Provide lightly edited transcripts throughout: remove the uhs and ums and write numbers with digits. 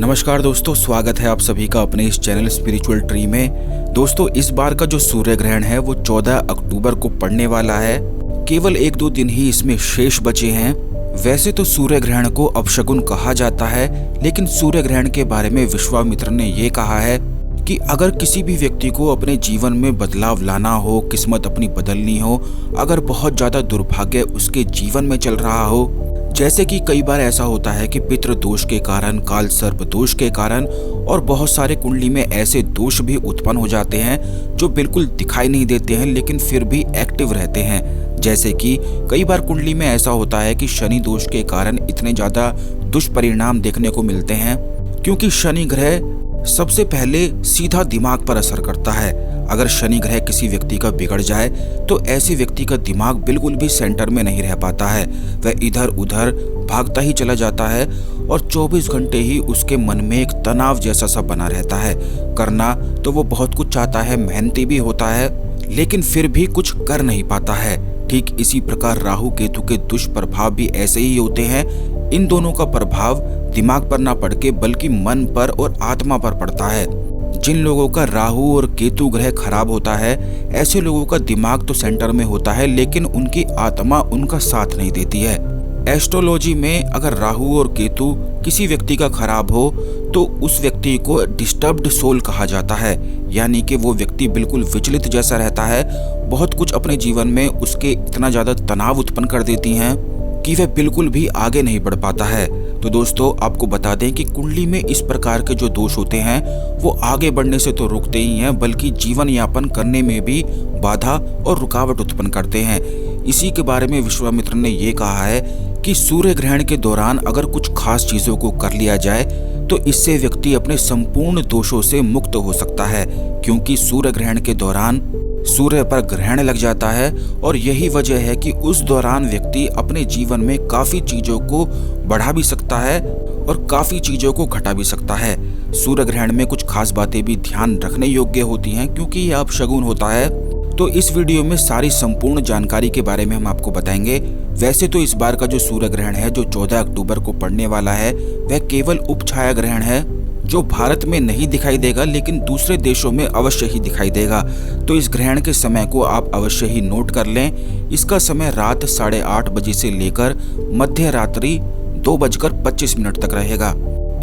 नमस्कार दोस्तों, स्वागत है आप सभी का अपने इस चैनल स्पिरिचुअल ट्री में। दोस्तों, इस बार का जो सूर्य ग्रहण है वो 14 अक्टूबर को पड़ने वाला है। केवल 1-2 दिन ही इसमें शेष बचे हैं। वैसे तो सूर्य ग्रहण को अपशगुन कहा जाता है, लेकिन सूर्य ग्रहण के बारे में विश्वामित्र ने ये कहा है कि अगर किसी भी व्यक्ति को अपने जीवन में बदलाव लाना हो, किस्मत अपनी बदलनी हो, अगर बहुत ज्यादा दुर्भाग्य उसके जीवन में चल रहा हो, जैसे कि कई बार ऐसा होता है कि पितृ दोष के कारण, काल सर्प दोष के कारण और बहुत सारे कुंडली में ऐसे दोष भी उत्पन्न हो जाते हैं जो बिल्कुल दिखाई नहीं देते हैं लेकिन फिर भी एक्टिव रहते हैं। जैसे कि कई बार कुंडली में ऐसा होता है कि शनि दोष के कारण इतने ज्यादा दुष्परिणाम देखने को मिलते हैं, क्योंकि शनि ग्रह सबसे पहले सीधा दिमाग पर असर करता है। अगर शनि ग्रह किसी व्यक्ति का बिगड़ जाए तो ऐसे व्यक्ति का दिमाग बिल्कुल भी सेंटर में नहीं रह पाता है। वह इधर उधर भागता ही चला जाता है और 24 घंटे ही उसके मन में एक तनाव जैसा सा बना रहता है। करना तो वो बहुत कुछ चाहता है, मेहनती भी होता है, लेकिन फिर भी कुछ कर नहीं पाता है। ठीक इसी प्रकार राहु केतु के दुष्प्रभाव भी ऐसे ही होते हैं। इन दोनों का प्रभाव दिमाग पर ना पड़ के बल्कि मन पर और आत्मा पर पड़ता है। जिन लोगों का राहु और केतु ग्रह खराब होता है, ऐसे लोगों का दिमाग तो सेंटर में होता है लेकिन उनकी आत्मा उनका साथ नहीं देती है। एस्ट्रोलॉजी में अगर राहु और केतु किसी व्यक्ति का खराब हो तो उस व्यक्ति को डिस्टर्ब्ड सोल कहा जाता है, यानी कि वो व्यक्ति बिल्कुल विचलित जैसा रहता है। बहुत कुछ अपने जीवन में उसके इतना ज्यादा तनाव उत्पन्न कर देती हैं कि वह बिल्कुल भी आगे नहीं बढ़ पाता है। तो दोस्तों, आपको बता दें कि कुंडली में इस प्रकार के जो दोष होते हैं वो आगे बढ़ने से तो रुकते ही हैं, बल्कि जीवन यापन करने में भी बाधा और रुकावट उत्पन्न करते हैं। इसी के बारे में विश्वामित्र ने ये कहा है कि सूर्य ग्रहण के दौरान अगर कुछ खास चीजों को कर लिया जाए तो इससे व्यक्ति अपने संपूर्ण दोषों से मुक्त हो सकता है, क्योंकि सूर्य ग्रहण के दौरान सूर्य पर ग्रहण लग जाता है और यही वजह है कि उस दौरान व्यक्ति अपने जीवन में काफी चीजों को बढ़ा भी सकता है और काफी चीजों को घटा भी सकता है। सूर्य ग्रहण में कुछ खास बातें भी ध्यान रखने योग्य होती हैं, क्योंकि यह अपशगुन होता है। तो इस वीडियो में सारी संपूर्ण जानकारी के बारे में हम आपको बताएंगे। वैसे तो इस बार का जो सूर्य ग्रहण है जो 14 अक्टूबर को पड़ने वाला है, वह केवल उपछाया ग्रहण है जो भारत में नहीं दिखाई देगा लेकिन दूसरे देशों में अवश्य ही दिखाई देगा। तो इस ग्रहण के समय को आप अवश्य ही नोट कर लें। इसका समय रात 8:30 बजे से लेकर मध्य रात्रि 2:25 तक रहेगा।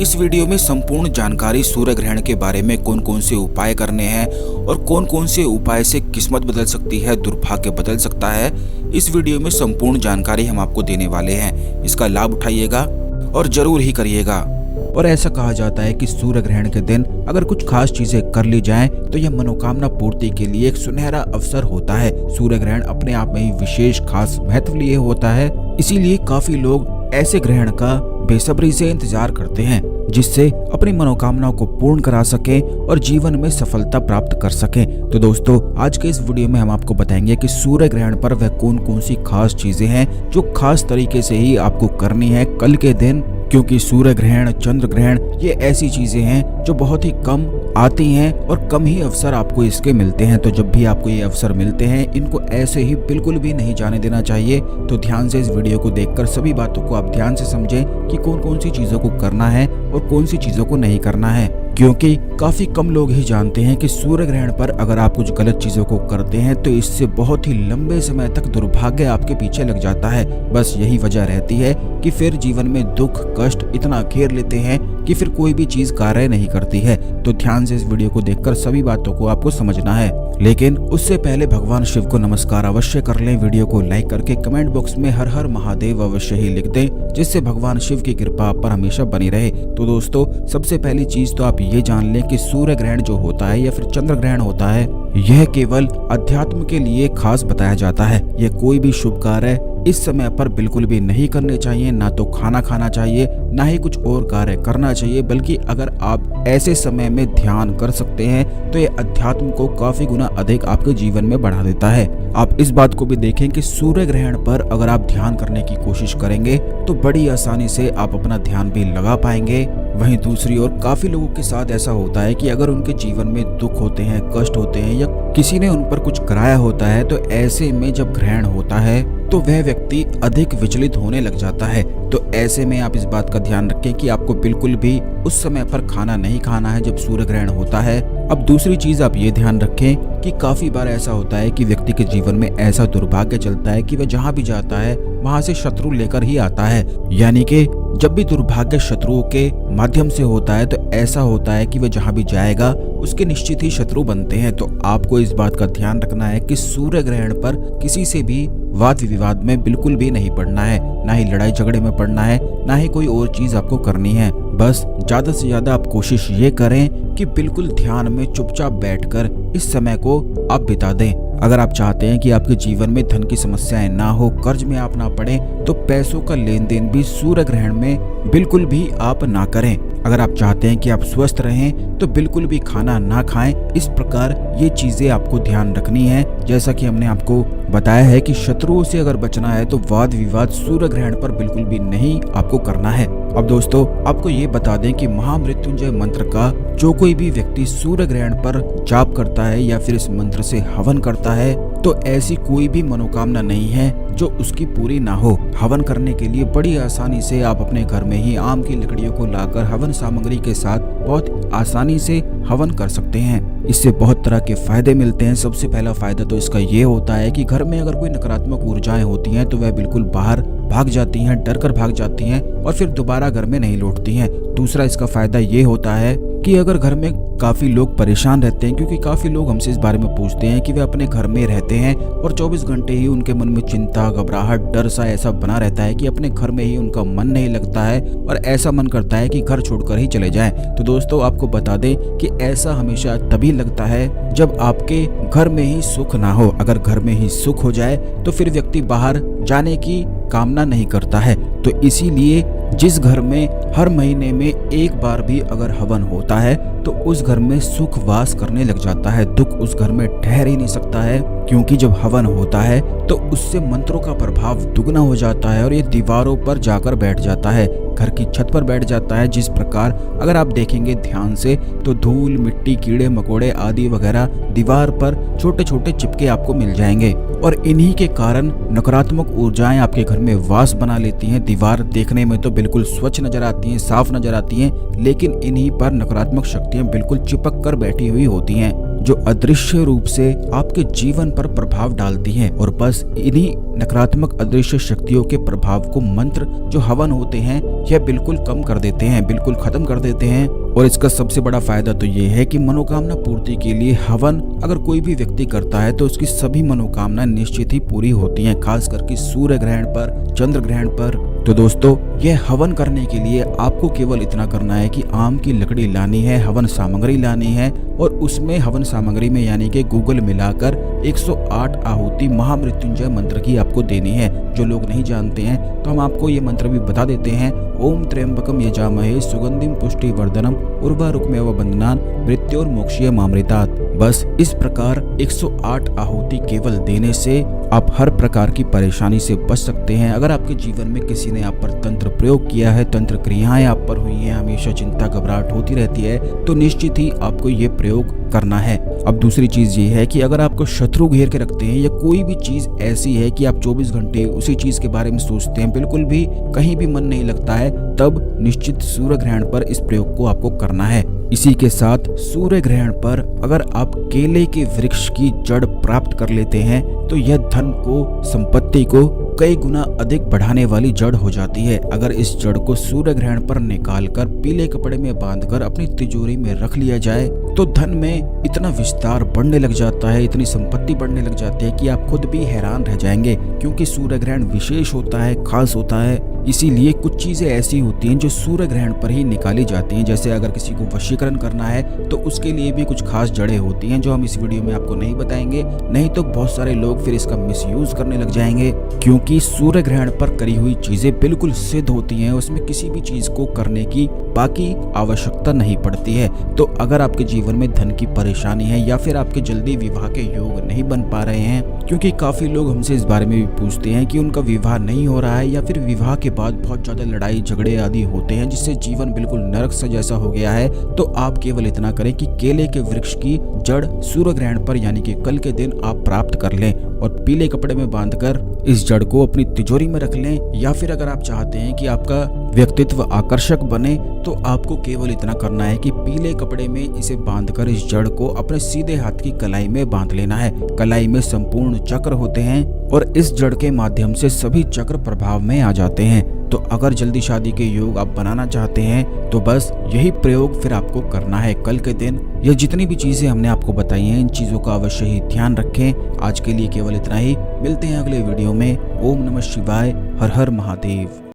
इस वीडियो में संपूर्ण जानकारी सूर्य ग्रहण के बारे में, कौन कौन से उपाय करने हैं और कौन कौन से उपाय से किस्मत बदल सकती है, दुर्भाग्य बदल सकता है, इस वीडियो में संपूर्ण जानकारी हम आपको देने वाले हैं। इसका लाभ उठाइएगा और जरूर ही करिएगा। और ऐसा कहा जाता है कि सूर्य ग्रहण के दिन अगर कुछ खास चीजें कर ली जाएं तो यह मनोकामना पूर्ति के लिए एक सुनहरा अवसर होता है। सूर्य ग्रहण अपने आप में ही विशेष खास महत्व लिए होता है, इसीलिए काफी लोग ऐसे ग्रहण का बेसब्री से इंतजार करते हैं जिससे अपनी मनोकामनाओं को पूर्ण करा सके और जीवन में सफलता प्राप्त कर सके। तो दोस्तों, आज के इस वीडियो में हम आपको बताएंगे कि सूर्य ग्रहण पर वह कौन कौन सी खास चीजें हैं जो खास तरीके से ही आपको करनी है कल के दिन, क्योंकि सूर्य ग्रहण, चंद्र ग्रहण ये ऐसी चीजें हैं जो बहुत ही कम आती हैं और कम ही अवसर आपको इसके मिलते हैं। तो जब भी आपको ये अवसर मिलते हैं, इनको ऐसे ही बिल्कुल भी नहीं जाने देना चाहिए। तो ध्यान से इस वीडियो को देखकर सभी बातों को आप ध्यान से समझें कि कौन कौन सी चीजों को करना है और कौन सी चीजों को नहीं करना है, क्योंकि काफी कम लोग ही जानते हैं कि सूर्य ग्रहण पर अगर आप कुछ गलत चीजों को करते हैं तो इससे बहुत ही लंबे समय तक दुर्भाग्य आपके पीछे लग जाता है। बस यही वजह रहती है कि फिर जीवन में दुख कष्ट इतना घेर लेते हैं कि फिर कोई भी चीज कार्य नहीं करती है। तो ध्यान से इस वीडियो को देखकर सभी बातों को आपको समझना है, लेकिन उससे पहले भगवान शिव को नमस्कार अवश्य कर लें। वीडियो को लाइक करके कमेंट बॉक्स में हर हर महादेव अवश्य ही लिख दें, जिससे भगवान शिव की कृपा आप पर हमेशा बनी रहे। तो दोस्तों, सबसे पहली चीज तो आप ये जान लें कि सूर्य ग्रहण जो होता है या फिर चंद्र ग्रहण होता है, यह केवल अध्यात्म के लिए खास बताया जाता है। यह कोई भी शुभ कार्य इस समय पर बिल्कुल भी नहीं करने चाहिए, ना तो खाना खाना चाहिए, ना ही कुछ और कार्य करना चाहिए, बल्कि अगर आप ऐसे समय में ध्यान कर सकते हैं तो ये अध्यात्म को काफी गुना अधिक आपके जीवन में बढ़ा देता है। आप इस बात को भी देखें कि सूर्य ग्रहण पर अगर आप ध्यान करने की कोशिश करेंगे तो बड़ी आसानी से आप अपना ध्यान भी लगा पाएंगे। वहीं दूसरी ओर काफी लोगों के साथ ऐसा होता है कि अगर उनके जीवन में दुख होते हैं, कष्ट होते हैं या किसी ने उन पर कुछ कराया होता है, तो ऐसे में जब ग्रहण होता है तो वह व्यक्ति अधिक विचलित होने लग जाता है। तो ऐसे में आप इस बात का ध्यान रखें कि आपको बिल्कुल भी उस समय पर खाना नहीं खाना है जब सूर्य ग्रहण होता है। अब दूसरी चीज आप ये ध्यान रखें कि काफी बार ऐसा होता है कि व्यक्ति के जीवन में ऐसा दुर्भाग्य चलता है कि वह जहाँ भी जाता है वहां से शत्रु लेकर ही आता है। यानी कि जब भी दुर्भाग्य शत्रुओं के माध्यम से होता है तो ऐसा होता है कि वह जहाँ भी जाएगा उसके निश्चित ही शत्रु बनते हैं। तो आपको इस बात का ध्यान रखना है कि सूर्य ग्रहण पर किसी से भी वाद विवाद में बिल्कुल भी नहीं पड़ना है, ना ही लड़ाई झगड़े में पड़ना है, ना ही कोई और चीज आपको करनी है। बस ज्यादा से ज्यादा आप कोशिश ये करें कि बिल्कुल ध्यान में चुपचाप बैठकर इस समय को आप बिता दें। अगर आप चाहते हैं कि आपके जीवन में धन की समस्याएं ना हो, कर्ज में आप ना पड़े, तो पैसों का लेन देन भी सूर्य ग्रहण में बिल्कुल भी आप ना करें। अगर आप चाहते हैं कि आप स्वस्थ रहें तो बिल्कुल भी खाना ना खाएं। इस प्रकार ये चीजें आपको ध्यान रखनी है। जैसा कि हमने आपको बताया है कि शत्रुओं से अगर बचना है तो वाद विवाद सूर्य ग्रहण पर बिल्कुल भी नहीं आपको करना है। अब दोस्तों आपको ये बता दें कि महामृत्युंजय मंत्र का जो कोई भी व्यक्ति सूर्य ग्रहण पर जाप करता है या फिर इस मंत्र से हवन करता है तो ऐसी कोई भी मनोकामना नहीं है जो उसकी पूरी ना हो। हवन करने के लिए बड़ी आसानी से आप अपने घर में ही आम की लकड़ियों को लाकर हवन सामग्री के साथ बहुत आसानी से हवन कर सकते हैं। इससे बहुत तरह के फायदे मिलते हैं। सबसे पहला फायदा तो इसका ये होता है कि घर में अगर कोई नकारात्मक ऊर्जाएं होती हैं तो वह बिल्कुल बाहर भाग जाती हैं, डर कर भाग जाती हैं और फिर दोबारा घर में नहीं लौटती हैं। दूसरा इसका फायदा ये होता है कि अगर घर में काफी लोग परेशान रहते हैं, क्योंकि काफी लोग हमसे इस बारे में पूछते हैं कि वे अपने घर में रहते हैं और 24 घंटे ही उनके मन में चिंता, घबराहट, डर सा ऐसा बना रहता है कि अपने घर में ही उनका मन नहीं लगता है और ऐसा मन करता है कि घर छोड़कर ही चले जाएं। तो दोस्तों आपको बता दें कि ऐसा हमेशा तभी लगता है जब आपके घर में ही सुख ना हो। अगर घर में ही सुख हो जाए तो फिर व्यक्ति बाहर जाने की कामना नहीं करता है। तो इसीलिए जिस घर में हर महीने में एक बार भी अगर हवन होता है तो उस घर में सुख वास करने लग जाता है। दुख उस घर में ठहर ही नहीं सकता है, क्योंकि जब हवन होता है तो उससे मंत्रों का प्रभाव दुगना हो जाता है और ये दीवारों पर जाकर बैठ जाता है, घर की छत पर बैठ जाता है। जिस प्रकार अगर आप देखेंगे ध्यान से तो धूल, मिट्टी, कीड़े मकोड़े आदि वगैरह दीवार पर छोटे छोटे चिपके आपको मिल जाएंगे और इन्हीं के कारण नकारात्मक ऊर्जाएं आपके घर में वास बना लेती हैं। दीवार देखने में तो बिल्कुल स्वच्छ नजर आती हैं, साफ नजर आती हैं, लेकिन इन्हीं पर नकारात्मक शक्तियां बिल्कुल चिपक कर बैठी हुई होती हैं जो अदृश्य रूप से आपके जीवन पर प्रभाव डालती हैं। और बस इन्हीं नकारात्मक अदृश्य शक्तियों के प्रभाव को मंत्र जो हवन होते हैं यह बिल्कुल कम कर देते हैं, बिल्कुल खत्म कर देते हैं। और इसका सबसे बड़ा फायदा तो ये है कि मनोकामना पूर्ति के लिए हवन अगर कोई भी व्यक्ति करता है तो उसकी सभी मनोकामना निश्चित ही पूरी होती हैं, खास करके सूर्य ग्रहण पर, चंद्र ग्रहण पर। तो दोस्तों यह हवन करने के लिए आपको केवल इतना करना है कि आम की लकड़ी लानी है, हवन सामग्री लानी है और उसमें हवन सामग्री में यानी कि गूगल मिलाकर 108 आहुति महामृत्युंजय मंत्र की आपको देनी है। जो लोग नहीं जानते हैं तो हम आपको ये मंत्र भी बता देते हैं। ओम त्र्यंबकम यजामहे सुगंधिम पुष्टि वर्धनम उर्वारुकमेव बंधनान मृत्योर्मोक्षीय मामृतात्। बस इस प्रकार 108 आहुति केवल देने से आप हर प्रकार की परेशानी से बच सकते हैं। अगर आपके जीवन में किसी ने आप पर तंत्र प्रयोग किया है, तंत्र क्रियाएं आप पर हुई हैं, हमेशा चिंता घबराहट होती रहती है, तो निश्चित ही आपको ये प्रयोग करना है। अब दूसरी चीज ये है कि अगर आपको शत्रु घेर के रखते हैं या कोई भी चीज ऐसी है कि आप 24 घंटे उसी चीज के बारे में सोचते हैं, बिल्कुल भी कहीं भी मन नहीं लगता है, तब निश्चित सूर्य ग्रहण पर इस प्रयोग को आपको करना है। इसी के साथ सूर्य ग्रहण पर अगर आप केले के वृक्ष की जड़ प्राप्त कर लेते हैं तो यह धन को, संपत्ति को कई गुना अधिक बढ़ाने वाली जड़ हो जाती है। अगर इस जड़ को सूर्य ग्रहण पर निकालकर पीले कपड़े में बांधकर अपनी तिजोरी में रख लिया जाए तो धन में इतना विस्तार बढ़ने लग जाता है, इतनी संपत्ति बढ़ने लग जाती है कि आप खुद भी हैरान रह जाएंगे, क्योंकि सूर्य ग्रहण विशेष होता है, खास होता है। इसीलिए कुछ चीजें ऐसी होती हैं जो सूर्य ग्रहण पर ही निकाली जाती हैं। जैसे अगर किसी को वशीकरण करना है तो उसके लिए भी कुछ खास जड़ें होती हैं जो हम इस वीडियो में आपको नहीं बताएंगे, नहीं तो बहुत सारे लोग फिर इसका मिसयूज करने लग जाएंगे। क्योंकि सूर्य ग्रहण पर करी हुई चीजें बिल्कुल सिद्ध होती हैं, उसमें किसी भी चीज को करने की बाकी आवश्यकता नहीं पड़ती है। तो अगर आपके जीवन में धन की परेशानी है या फिर आपके जल्दी विवाह के योग नहीं बन पा रहे हैं, क्योंकि काफी लोग हमसे इस बारे में भी पूछते हैं कि उनका विवाह नहीं हो रहा है या फिर विवाह के बाद बहुत ज्यादा लड़ाई झगड़े आदि होते हैं, जिससे जीवन बिल्कुल नरक सा जैसा हो गया है, तो आप केवल इतना करें कि केले के वृक्ष की जड़ सूर्य ग्रहण पर यानी कि कल के दिन आप प्राप्त कर लें और पीले कपड़े में बांधकर इस जड़ को अपनी तिजोरी में रख लें। या फिर अगर आप चाहते हैं कि आपका व्यक्तित्व आकर्षक बने तो आपको केवल इतना करना है कि पीले कपड़े में इसे बांधकर इस जड़ को अपने सीधे हाथ की कलाई में बांध लेना है। कलाई में संपूर्ण चक्र होते हैं और इस जड़ के माध्यम से सभी चक्र प्रभाव में आ जाते हैं। तो अगर जल्दी शादी के योग आप बनाना चाहते हैं तो बस यही प्रयोग फिर आपको करना है कल के दिन। यह जितनी भी चीजें हमने आपको बताई हैं, इन चीजों का अवश्य ही ध्यान रखें। आज के लिए केवल इतना ही, मिलते हैं अगले वीडियो में। ओम नमः शिवाय, हर हर महादेव।